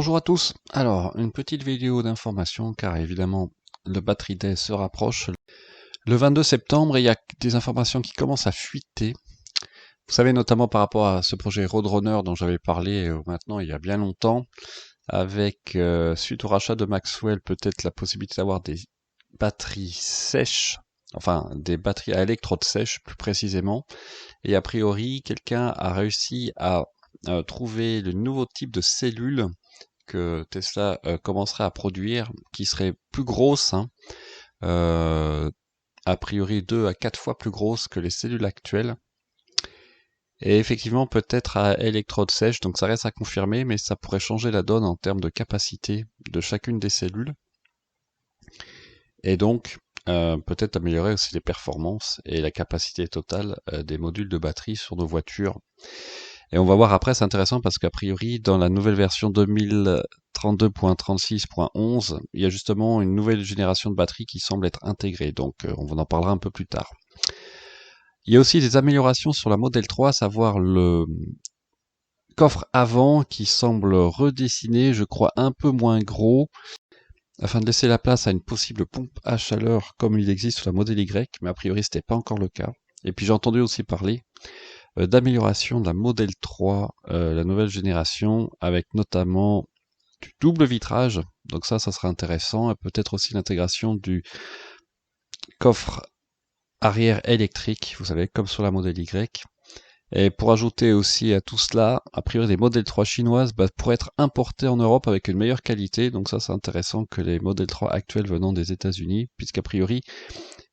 Bonjour à tous. Alors, une petite vidéo d'information car évidemment le Battery Day se rapproche. Le 22 septembre, il y a des informations qui commencent à fuiter. Vous savez, notamment par rapport à ce projet Roadrunner dont j'avais parlé maintenant il y a bien longtemps, avec, suite au rachat de Maxwell, peut-être la possibilité d'avoir des batteries sèches, enfin des batteries à électrodes sèches plus précisément. Et a priori, quelqu'un a réussi à trouver le nouveau type de cellule que Tesla commencerait à produire, qui serait plus grosse, hein, a priori 2 à 4 fois plus grosse que les cellules actuelles. Et effectivement, peut-être à électrode sèche, donc ça reste à confirmer, mais ça pourrait changer la donne en termes de capacité de chacune des cellules. Et donc, peut-être améliorer aussi les performances et la capacité totale des modules de batterie sur nos voitures. Et on va voir après, c'est intéressant parce qu'a priori, dans la nouvelle version 2032.36.11, il y a justement une nouvelle génération de batteries qui semble être intégrée, donc on en parlera un peu plus tard. Il y a aussi des améliorations sur la Model 3, à savoir le coffre avant qui semble redessiné, je crois un peu moins gros, afin de laisser la place à une possible pompe à chaleur comme il existe sur la Model Y, mais a priori c'était pas encore le cas. Et puis j'ai entendu aussi parler d'amélioration de la Model 3, la nouvelle génération, avec notamment du double vitrage, donc ça sera intéressant, et peut-être aussi l'intégration du coffre arrière électrique, vous savez, comme sur la Model Y. Et pour ajouter aussi à tout cela, a priori des Model 3 chinoises pourraient être importées en Europe avec une meilleure qualité, donc ça c'est intéressant que les Model 3 actuels venant des États-Unis, puisqu'a priori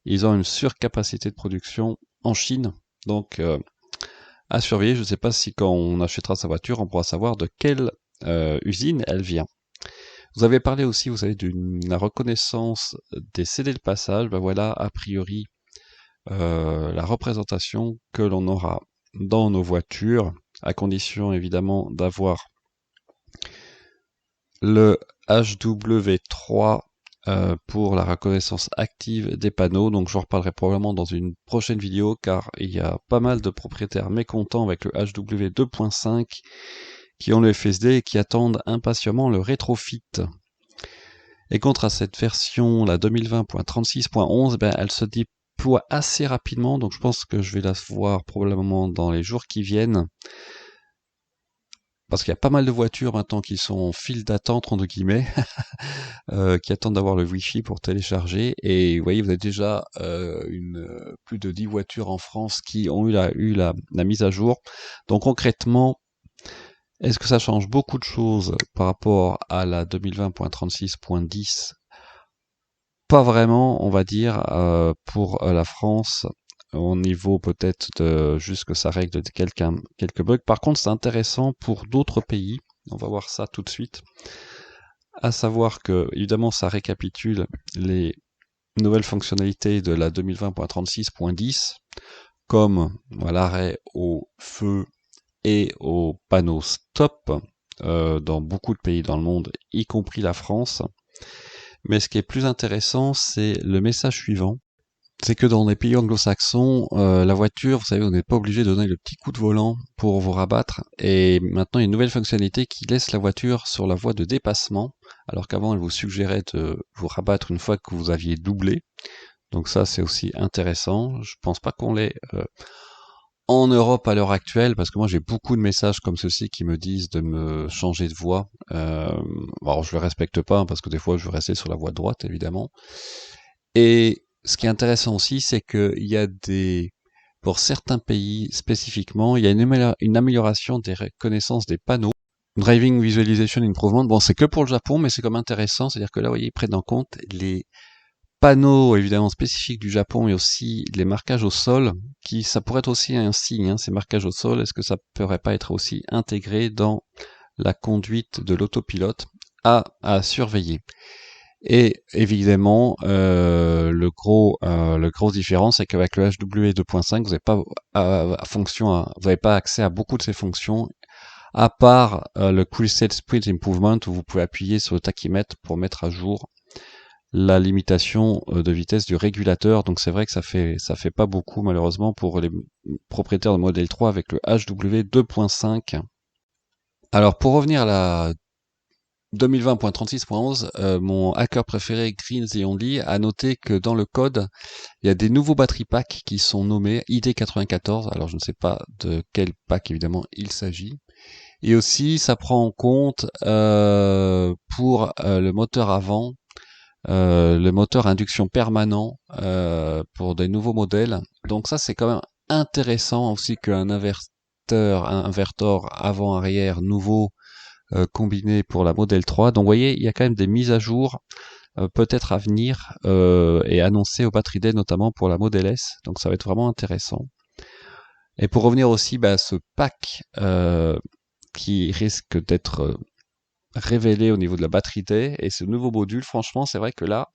ils ont une surcapacité de production en Chine, donc à surveiller. Je ne sais pas si quand on achètera sa voiture, on pourra savoir de quelle usine elle vient. Vous avez parlé aussi, vous savez, de la reconnaissance des CD de passage. Ben voilà, a priori, la représentation que l'on aura dans nos voitures, à condition évidemment d'avoir le HW3 pour la reconnaissance active des panneaux. Donc j'en reparlerai probablement dans une prochaine vidéo car il y a pas mal de propriétaires mécontents avec le HW 2.5 qui ont le FSD et qui attendent impatiemment le rétrofit. Et contre à cette version, la 2020.36.11, ben, elle se déploie assez rapidement, donc je pense que je vais la voir probablement dans les jours qui viennent. Parce qu'il y a pas mal de voitures maintenant qui sont en file d'attente, entre guillemets, qui attendent d'avoir le Wi-Fi pour télécharger. Et vous voyez, vous avez déjà plus de 10 voitures en France qui ont eu la mise à jour. Donc concrètement, est-ce que ça change beaucoup de choses par rapport à la 2020.36.10? Pas vraiment, on va dire, pour la France, au niveau peut-être de juste que ça règle quelques bugs. Par contre, c'est intéressant pour d'autres pays. On va voir ça tout de suite. À savoir que, évidemment, ça récapitule les nouvelles fonctionnalités de la 2020.36.10, comme l'arrêt au feu et au panneau stop dans beaucoup de pays dans le monde, y compris la France. Mais ce qui est plus intéressant, c'est le message suivant. C'est que dans les pays anglo-saxons, la voiture, vous savez, vous n'êtes pas obligé de donner le petit coup de volant pour vous rabattre. Et maintenant, il y a une nouvelle fonctionnalité qui laisse la voiture sur la voie de dépassement, alors qu'avant, elle vous suggérait de vous rabattre une fois que vous aviez doublé. Donc ça, c'est aussi intéressant. Je pense pas qu'on l'ait en Europe à l'heure actuelle, parce que moi j'ai beaucoup de messages comme ceci qui me disent de me changer de voie. Alors je le respecte pas, hein, parce que des fois je veux rester sur la voie droite, évidemment. Et ce qui est intéressant aussi, c'est qu'il y a pour certains pays spécifiquement, il y a une amélioration des reconnaissances des panneaux. Driving Visualization Improvement, bon c'est que pour le Japon, mais c'est comme intéressant, c'est-à-dire que là, vous voyez, ils prennent en compte les panneaux évidemment spécifiques du Japon et aussi les marquages au sol, ça pourrait être aussi un signe, hein, ces marquages au sol, est-ce que ça pourrait pas être aussi intégré dans la conduite de l'autopilote à surveiller. Et évidemment, le gros différence, c'est qu'avec le HW 2.5, vous n'avez pas vous n'avez pas accès à beaucoup de ces fonctions, à part le Preset Speed Improvement où vous pouvez appuyer sur le tachymètre pour mettre à jour la limitation de vitesse du régulateur. Donc c'est vrai que ça fait pas beaucoup malheureusement pour les propriétaires de Model 3 avec le HW 2.5. Alors pour revenir à la 2020.36.11, mon hacker préféré Green the Only a noté que dans le code, il y a des nouveaux battery packs qui sont nommés ID94. Alors je ne sais pas de quel pack évidemment il s'agit. Et aussi, ça prend en compte pour le moteur avant, le moteur induction permanent pour des nouveaux modèles. Donc ça, c'est quand même intéressant aussi qu'un inverteur avant-arrière nouveau combiné pour la Model 3. Donc vous voyez, il y a quand même des mises à jour peut-être à venir et annoncées au Battery Day, notamment pour la Model S. Donc ça va être vraiment intéressant. Et pour revenir aussi à ce pack qui risque d'être révélé au niveau de la Battery Day et ce nouveau module, franchement, c'est vrai que là,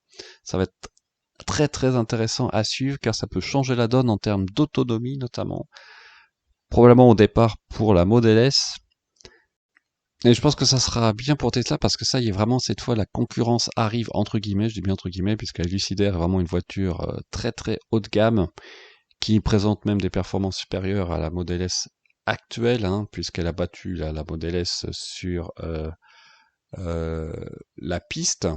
ça va être très très intéressant à suivre car ça peut changer la donne en termes d'autonomie notamment. Probablement au départ pour la Model S. Et je pense que ça sera bien pour Tesla parce que ça y est vraiment cette fois la concurrence arrive entre guillemets, je dis bien entre guillemets puisque la Lucidaire est vraiment une voiture très très haut de gamme qui présente même des performances supérieures à la Model S actuelle puisqu'elle a battu la Model S sur la piste.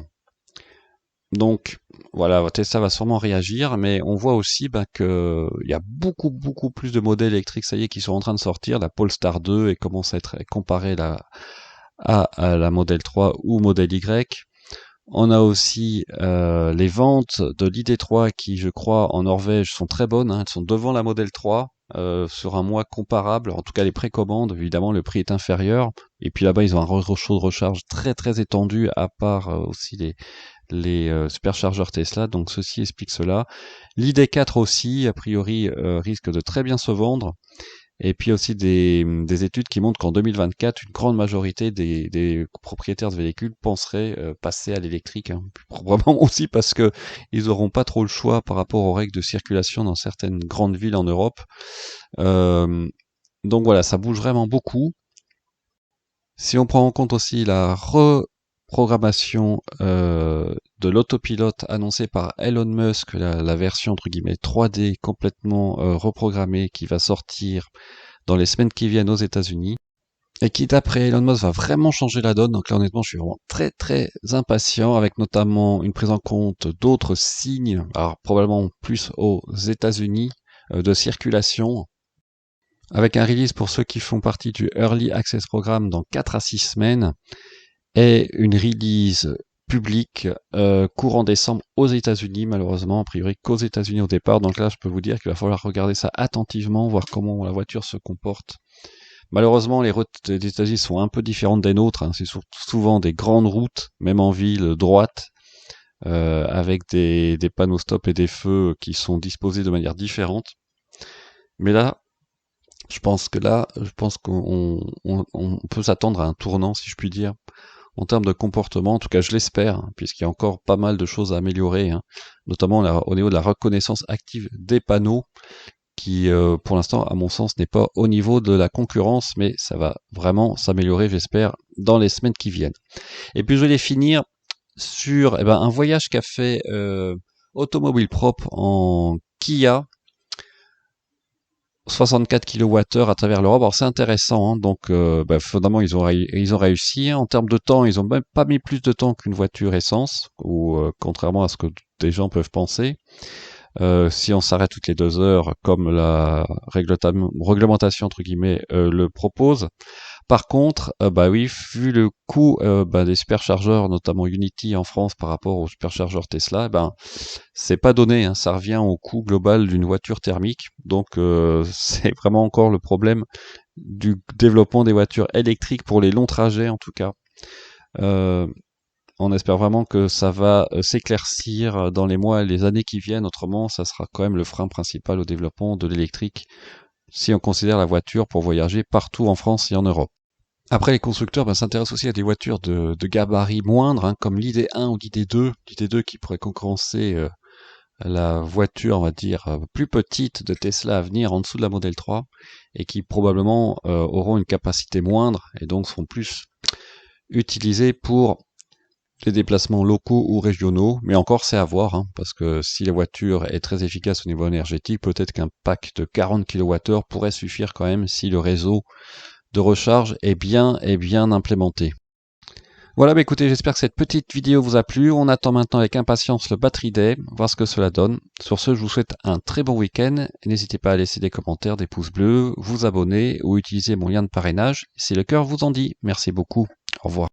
Donc voilà, Tesla va sûrement réagir, mais on voit aussi que il y a beaucoup plus de modèles électriques, ça y est, qui sont en train de sortir. La Polestar 2 et commence à être comparée à la Model 3 ou Model Y. On a aussi les ventes de l'ID3 qui, je crois, en Norvège sont très bonnes. Elles sont devant la Model 3 sur un mois comparable. En tout cas, les précommandes, évidemment, le prix est inférieur. Et puis là-bas, ils ont un réseau de recharge très très étendu, à part aussi les superchargeurs Tesla, donc ceci explique cela. L'ID4 aussi, a priori, risque de très bien se vendre. Et puis aussi des études qui montrent qu'en 2024, une grande majorité des propriétaires de véhicules penseraient passer à l'électrique. Probablement aussi parce que ils n'auront pas trop le choix par rapport aux règles de circulation dans certaines grandes villes en Europe. Donc voilà, ça bouge vraiment beaucoup. Si on prend en compte aussi la reprogrammation de l'autopilote annoncée par Elon Musk, la version entre guillemets 3D complètement reprogrammée qui va sortir dans les semaines qui viennent aux États-Unis et qui d'après Elon Musk va vraiment changer la donne. Donc là honnêtement je suis vraiment très très impatient avec notamment une prise en compte d'autres signes, alors probablement plus aux États-Unis de circulation, avec un release pour ceux qui font partie du Early Access Programme dans 4 à 6 semaines, et une release publique courant décembre aux États-Unis, malheureusement, a priori qu'aux États-Unis au départ. Donc là, je peux vous dire qu'il va falloir regarder ça attentivement, voir comment la voiture se comporte. Malheureusement, les routes des États-Unis sont un peu différentes des nôtres. C'est souvent des grandes routes, même en ville, droites, avec des panneaux stop et des feux qui sont disposés de manière différente. Mais là, je pense qu'on peut s'attendre à un tournant, si je puis dire, en termes de comportement. En tout cas, je l'espère, puisqu'il y a encore pas mal de choses à améliorer, notamment au niveau de la reconnaissance active des panneaux, qui, pour l'instant, à mon sens, n'est pas au niveau de la concurrence, mais ça va vraiment s'améliorer, j'espère, dans les semaines qui viennent. Et puis, je vais finir sur un voyage qu'a fait Automobile Propre en Kia, 64 kWh à travers l'Europe. Alors c'est intéressant, donc fondamentalement ils ont réussi. En termes de temps, ils ont même pas mis plus de temps qu'une voiture essence, ou contrairement à ce que des gens peuvent penser. Si on s'arrête toutes les 2 heures, comme la réglementation entre guillemets le propose. Par contre, oui, vu le coût des superchargeurs, notamment Unity en France par rapport aux superchargeurs Tesla, c'est pas donné, ça revient au coût global d'une voiture thermique. Donc c'est vraiment encore le problème du développement des voitures électriques pour les longs trajets en tout cas. On espère vraiment que ça va s'éclaircir dans les mois et les années qui viennent, autrement ça sera quand même le frein principal au développement de l'électrique si on considère la voiture pour voyager partout en France et en Europe. Après, les constructeurs s'intéressent aussi à des voitures de gabarit moindre, comme l'ID1 ou l'ID2. L'ID2 qui pourrait concurrencer la voiture, on va dire, plus petite de Tesla à venir en dessous de la Model 3, et qui probablement auront une capacité moindre, et donc seront plus utilisées pour les déplacements locaux ou régionaux. Mais encore, c'est à voir, parce que si la voiture est très efficace au niveau énergétique, peut-être qu'un pack de 40 kWh pourrait suffire quand même si le réseau de recharge est bien implémenté. Voilà, bah écoutez, j'espère que cette petite vidéo vous a plu. On attend maintenant avec impatience le Battery Day, voir ce que cela donne. Sur ce, je vous souhaite un très bon week-end. N'hésitez pas à laisser des commentaires, des pouces bleus, vous abonner ou utiliser mon lien de parrainage si le cœur vous en dit. Merci beaucoup. Au revoir.